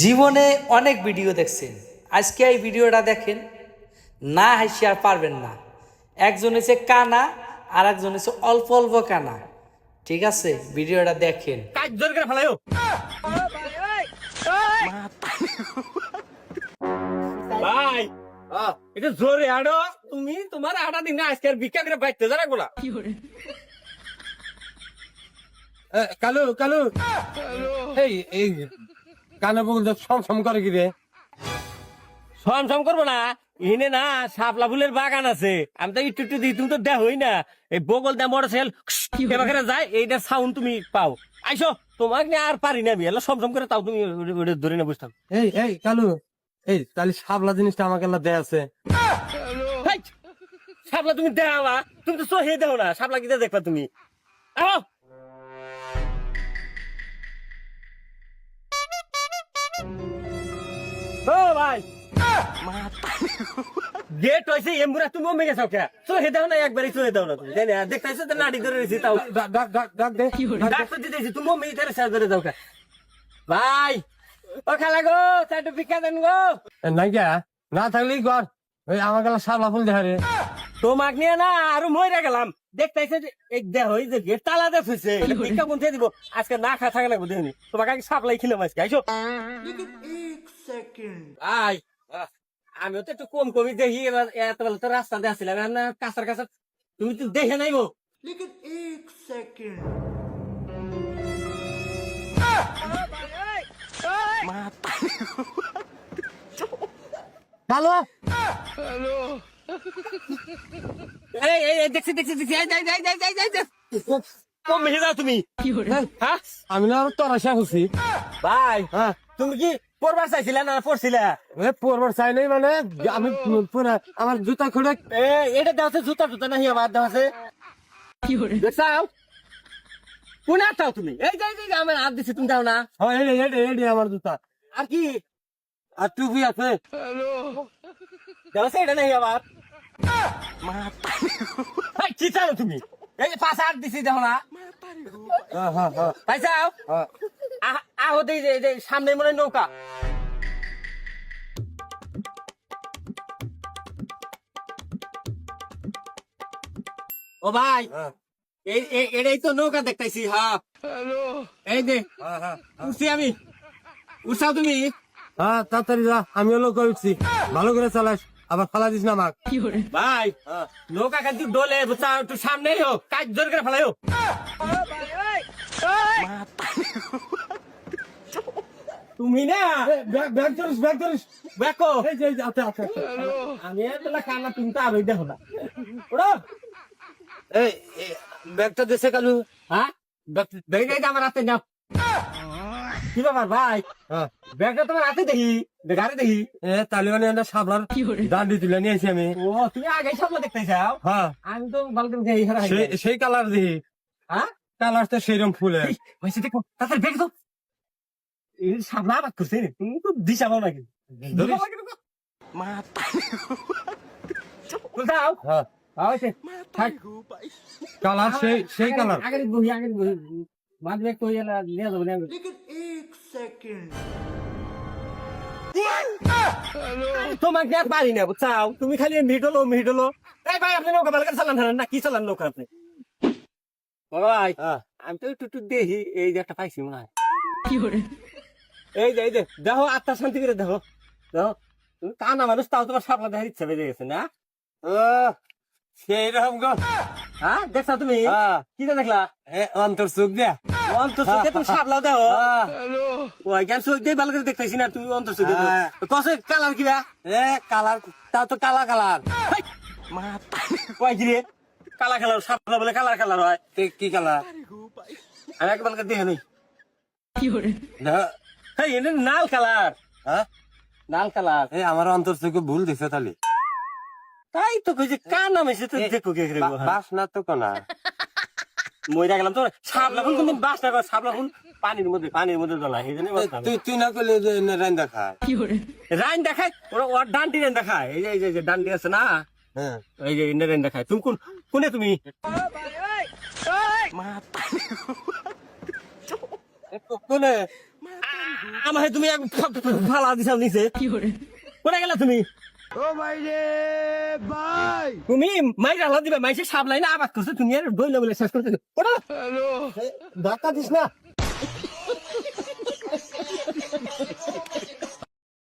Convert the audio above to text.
জীবনে অনেক ভিডিও দেখছেন, আজকে এই ভিডিওটা দেখেন, না হাসি আর পারবেন না। একজন হচ্ছে কানা আর একজন হচ্ছে অল্প অল্প কানা। ঠিক আছে, ভিডিওটা দেখেন। ভাই এটা জোরে আড়ো, তুমি তোমার আটা দিন আজকে আর ভিক্ষা করে বাইতে যা রাখবো না। কালু কালু এই কানে বলতে সম করে কি রে? সম করবো না, এনে না শাপলা ফুলের বাগান আছে, আমি তো একটু দিই, তুমি তো দেখ হই না। এই বগল দা মোটরসাইকেল কেবাকেরা যায়, এইটার সাউন্ড তুমি পাও। আইসো, তোমাকে নিয়ে আর পারি না আমি, এলা সম করে তাও তুমি ওটা ধরে না বুঝতাম। এই কালু, এই তাহলে শাপলা জিনিসটা আমাকে এলা দেয়া আছে। শাপলা তুমি দেওয়া, তুমি তো সহে দেও না, শাপলা কি দেখবা তুমি? আও ও ভাই, গেট হইছে এমবুরা, তুমি মে গেছো কে? সহে দাও না, একবারই সহে দাও না তুমি, তাই না? দেখতেছো তো নাড়ি ধরে রইছি, তাও ডাক দে, ডাক তো দিতেছি, তুমি মে ধরে সাজ ধরে দাও কে? ভাই ও খালা গো, চারটে ভিক্ষা দেন গো। নাই কে, না থাকলেই কর, ওই আমার গেলা শাপলা ফুল দেখা রে। তোমাক নিয়ে না আরো মরে গেলাম, দেখতেছে যে এক দেহ ওই যে গেট তালা দিয়ে থইছে, ভিক্ষা কোন দিব আজকে, না খা থাকা লাগবো দেখুন, তোমাকে আগে সাপ্লাই খিলাম আজকে। আইসো ভাই, আমিও তো একটু কম কমই দেখি, এবার এত বেলা তো রাস্তা দিয়ে আসছিলাম না, কাছার কাছার তুমি তো দেখে নাইবো। হ্যালো দেখছি দেখছি দেখছি, কম বেশি যাও তুমি। হ্যাঁ আমি না তরাশা হচ্ছি ভাই। হ্যাঁ তুমি কি পড়বার চাইছিলে না পড়ছিলে? পড়বার চাই নাই মানে আমি আমার জুতা খুলে এটা দেওয়া আছে, জুতা জুতা নাহি আমার দেওয়া আছে। দেখছাও কোন আটাও তুমি? এই যে আমার হাত দিচ্ছি, তুমি দাও না। আমার জুতা আর কি, আর টুপি আছে এটা নাহি আবার। কি চাও তুমি? এই যে পাঁচ হাত দিছি দেখো না, পাইছাও? আহো দেই যে সামনে মনে হয় নৌকা। ও ভাই, এটাই তো নৌকা দেখতেছি। হ্যাঁ এই যে উঠছি আমি, উঠছাও তুমি? হ্যাঁ তাড়াতাড়ি যা, আমি নৌকা উঠছি, ভালো করে চালাস, আবার ফালা দিস না আমাক। ভাই নৌকা কিন্তু ডোলে বুঝছা, একটু সামনেই হোক, কাজ জোর করে ফেলাই হোক। তুমি না ব্যাগ ধরিস, ব্যাগ আমি কানা, তুমি তো আরোই দেখো না। ওরা এই ব্যাগটা দেশে কালু। হ্যাঁ ব্যাগ আমার হাতে না। কি ব্যাপার ভাই, ব্যাগটা তোমার হাতে দেখি, গাড়ি দেখি। তাহলে মানে সাবলার দাঁড়ি তুলে নিয়ে আসি আমি। ও তুমি আগে সাবলা দেখতে চাও? হ্যাঁ আমি তো ভালো সেই কালার দেখি। হ্যাঁ কালারটা সেইরকম ফুলে হয়েছে, দেখো তাদের ব্যাগ তো সাবলা আবাদ করছে, তুমি তো দিশা পাও নাকি? কালার সেই কালার, আগে বহি মাঝ ব্যাগ তো নিয়ে যাবো। তোমাকে আর পারি না বুঝছাও, তুমি খালি মিট হলো। এই ভাই আপনি নৌকা বালকার চালান না, কি চালান নৌকা আপনি? ভাই আমি তো একটু দেখি, এই যে একটা পাইছি মনে হয়। এই যে দেখো, আত্মা শান্তি করে দেখো, তুমি কানা মানুষ, তাও তোমার সাপলা দেখার ইচ্ছা বেড়ে গেছে না? সেই রকম গো। হ্যাঁ দেখছা তুমি? কি দেখলা? অন্তর চোখ দিয়া, অন্তর চোখ দিয়ে তুমি সাপলাও দেখো। ওই জ্ঞান চোখ দিয়ে ভালো করে দেখতেছি না, তুমি অন্তর চোখ দিয়ে কসে কালার কিবা? কালার তাও তো কালা কালার। কয় কি রে কালা কালার? সাপলা বলে কালার হয়? কি কালার আমি একবার দেখে নেই। নাল কালার। হ্যাঁ লাল কালার। আমার অন্তর চোখে ভুল দিছে তাহলে, তাই তো কইছে কার নাম এসে তো দেখো কে রে বাস না তো কোনা মইরা গেলাম তো। সাপলা ফুল কোনদিন বাস না করে, সাপলা ফুল পানির মধ্যে দলা, এই জন্য তুই না করলে রাইন দেখায়, রাইন দেখায় ওর ডান্ডি রাইন দেখায়। এই যে ডান্ডি আছে না, এই যে রাইন দেখায়। তুমি কোনে তুমি কোনে আমাকে তুমি ফালা দিছাও নিচে কোনে গেলা তুমি তুমি মাই রালা দিবা মাইসে সাবলাই না আবাদ করছো তুমি আর বইলে বলে শেষ করতে ওটা ধাক্কা দিস না